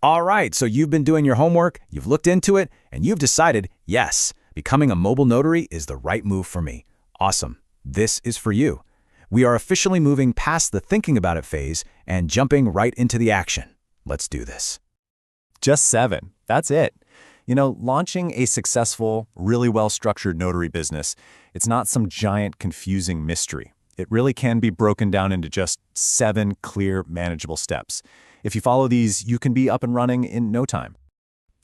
All right, so you've been doing your homework, you've looked into it, and you've decided, yes, becoming a mobile notary is the right move for me. Awesome. This is for you. We are officially moving past the thinking about it phase and jumping right into the action. Let's do this. Just 7. That's it. Launching a successful, really well-structured notary business, it's not some giant, confusing mystery. It really can be broken down into just 7 clear, manageable steps. If you follow these, you can be up and running in no time.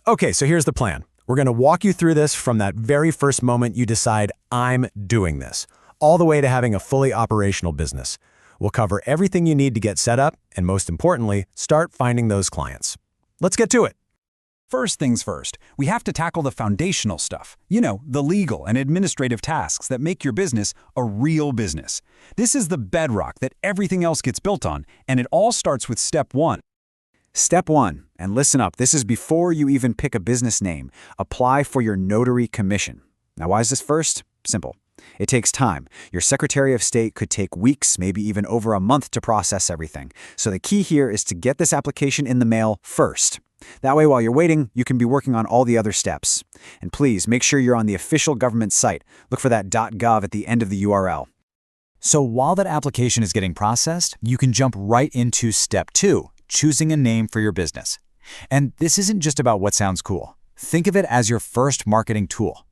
Okay, so here's the plan. We're going to walk you through this from that very first moment you decide, I'm doing this, all the way to having a fully operational business. We'll cover everything you need to get set up, and most importantly, start finding those clients. Let's get to it. First things first, we have to tackle the foundational stuff. The legal and administrative tasks that make your business a real business. This is the bedrock that everything else gets built on, and it all starts with step 1. Step 1, and listen up, this is before you even pick a business name. Apply for your notary commission. Now, why is this first? Simple. It takes time. Your Secretary of State could take weeks, maybe even over a month to process everything. So the key here is to get this application in the mail first. That way, while you're waiting, you can be working on all the other steps. And please, make sure you're on the official government site. Look for that .gov at the end of the URL. So while that application is getting processed, you can jump right into step 2, choosing a name for your business. And this isn't just about what sounds cool. Think of it as your first marketing tool.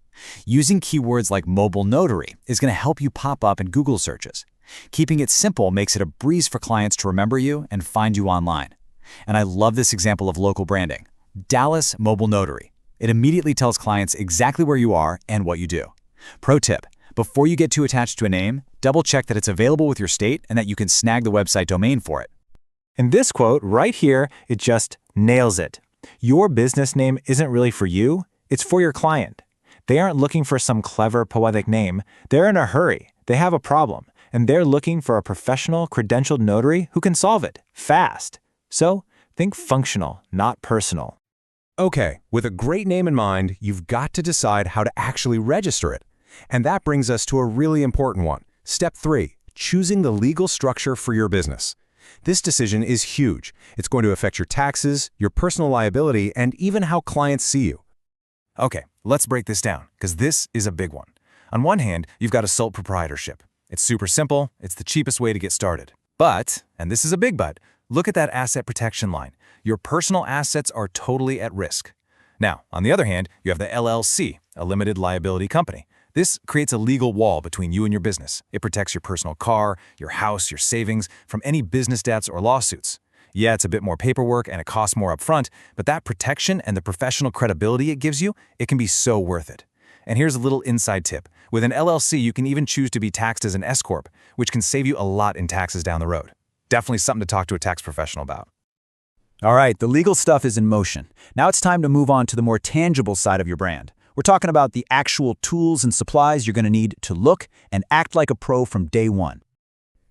Using keywords like mobile notary is going to help you pop up in Google searches. Keeping it simple makes it a breeze for clients to remember you and find you online. And I love this example of local branding. Dallas Mobile Notary. It immediately tells clients exactly where you are and what you do. Pro tip, before you get too attached to a name, double check that it's available with your state and that you can snag the website domain for it. And this quote right here, it just nails it. Your business name isn't really for you, it's for your client. They aren't looking for some clever, poetic name. They're in a hurry. They have a problem, and they're looking for a professional, credentialed notary who can solve it fast. So think functional, not personal. Okay, with a great name in mind, you've got to decide how to actually register it. And that brings us to a really important one. Step 3, choosing the legal structure for your business. This decision is huge. It's going to affect your taxes, your personal liability, and even how clients see you. Okay, let's break this down, because this is a big one. On one hand, you've got a sole proprietorship. It's super simple, it's the cheapest way to get started. But, and this is a big but, look at that asset protection line. Your personal assets are totally at risk. Now, on the other hand, you have the LLC, a limited liability company. This creates a legal wall between you and your business. It protects your personal car, your house, your savings from any business debts or lawsuits. Yeah, it's a bit more paperwork and it costs more upfront, but that protection and the professional credibility it gives you, it can be so worth it. And here's a little inside tip. With an LLC, you can even choose to be taxed as an S-Corp, which can save you a lot in taxes down the road. Definitely something to talk to a tax professional about. All right, the legal stuff is in motion. Now it's time to move on to the more tangible side of your brand. We're talking about the actual tools and supplies you're going to need to look and act like a pro from day one.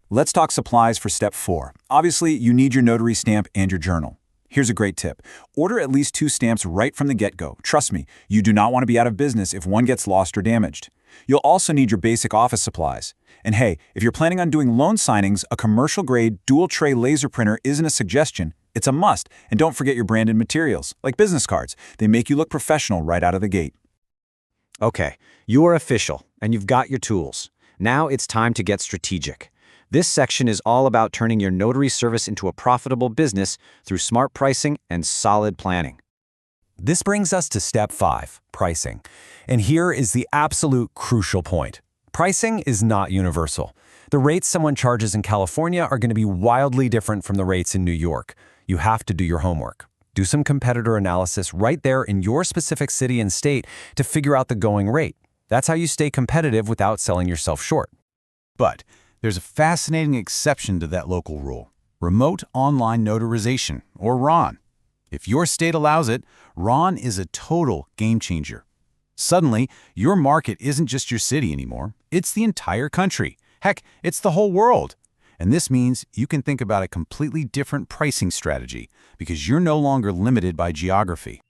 Let's talk supplies for step 4. Obviously, you need your notary stamp and your journal. Here's a great tip. Order at least 2 stamps right from the get-go. Trust me, you do not want to be out of business if one gets lost or damaged. You'll also need your basic office supplies. And hey, if you're planning on doing loan signings, a commercial-grade dual-tray laser printer isn't a suggestion, it's a must. And don't forget your branded materials, like business cards. They make you look professional right out of the gate. Okay, you are official, and you've got your tools. Now it's time to get strategic. This section is all about turning your notary service into a profitable business through smart pricing and solid planning. This brings us to step 5, pricing. And here is the absolute crucial point. Pricing is not universal. The rates someone charges in California are going to be wildly different from the rates in New York. You have to do your homework. Do some competitor analysis right there in your specific city and state to figure out the going rate. That's how you stay competitive without selling yourself short. But there's a fascinating exception to that local rule: remote online notarization, or RON. If your state allows it, RON is a total game changer. Suddenly, your market isn't just your city anymore, it's the entire country. Heck, it's the whole world. And this means you can think about a completely different pricing strategy because you're no longer limited by geography.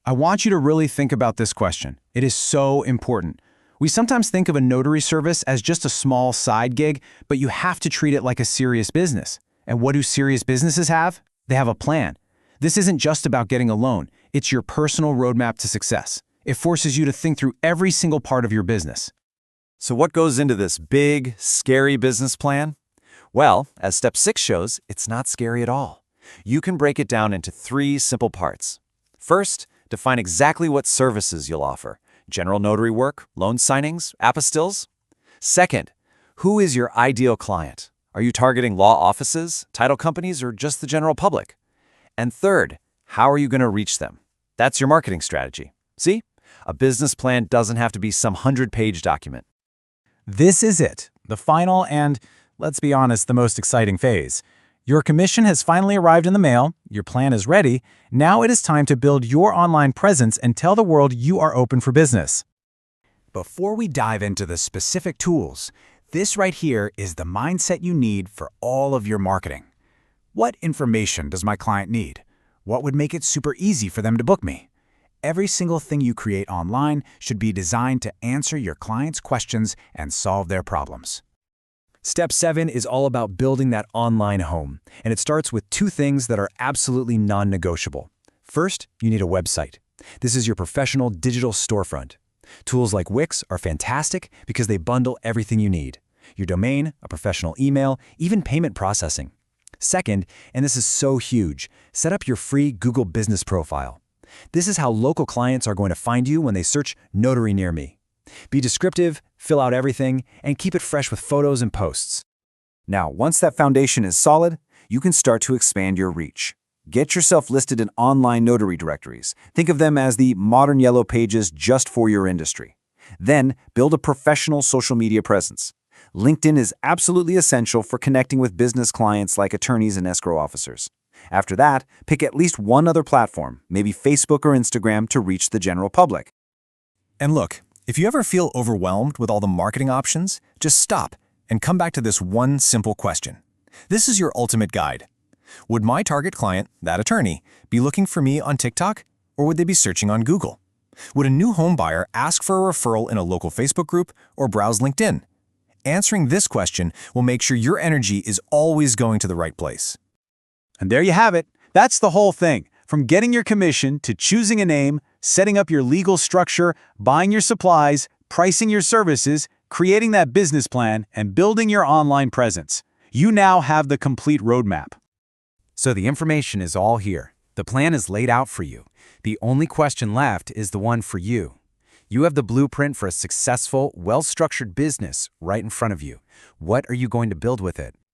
I want you to really think about this question. It is so important. We sometimes think of a notary service as just a small side gig, but you have to treat it like a serious business. And what do serious businesses have? They have a plan. This isn't just about getting a loan. It's your personal roadmap to success. It forces you to think through every single part of your business. So what goes into this big, scary business plan? Well, as step 6 shows, it's not scary at all. You can break it down into 3 simple parts. First, define exactly what services you'll offer. General notary work, loan signings, apostilles. Second, who is your ideal client? Are you targeting law offices, title companies, or just the general public? And third, how are you going to reach them? That's your marketing strategy. See? A business plan doesn't have to be some 100-page document. This is it, the final and, let's be honest, the most exciting phase. Your commission has finally arrived in the mail, your plan is ready, now it is time to build your online presence and tell the world you are open for business. Before we dive into the specific tools, this right here is the mindset you need for all of your marketing. What information does my client need? What would make it super easy for them to book me? Every single thing you create online should be designed to answer your client's questions and solve their problems. Step 7 is all about building that online home, and it starts with 2 things that are absolutely non-negotiable. First, you need a website. This is your professional digital storefront. Tools like Wix are fantastic because they bundle everything you need: your domain, a professional email, even payment processing. Second, and this is so huge, set up your free Google Business profile. This is how local clients are going to find you when they search Notary near me. Be descriptive, fill out everything, and keep it fresh with photos and posts. Now, once that foundation is solid, you can start to expand your reach. Get yourself listed in online notary directories. Think of them as the modern yellow pages just for your industry. Then, build a professional social media presence. LinkedIn is absolutely essential for connecting with business clients like attorneys and escrow officers. After that, pick at least one other platform, maybe Facebook or Instagram, to reach the general public. And look, if you ever feel overwhelmed with all the marketing options, just stop and come back to this one simple question. This is your ultimate guide. Would my target client, that attorney, be looking for me on TikTok, or would they be searching on Google? Would a new home buyer ask for a referral in a local Facebook group or browse LinkedIn? Answering this question will make sure your energy is always going to the right place. And there you have it. That's the whole thing. From getting your commission to choosing a name, setting up your legal structure, buying your supplies, pricing your services, creating that business plan, and building your online presence. You now have the complete roadmap. So the information is all here. The plan is laid out for you. The only question left is the one for you. You have the blueprint for a successful, well-structured business right in front of you. What are you going to build with it?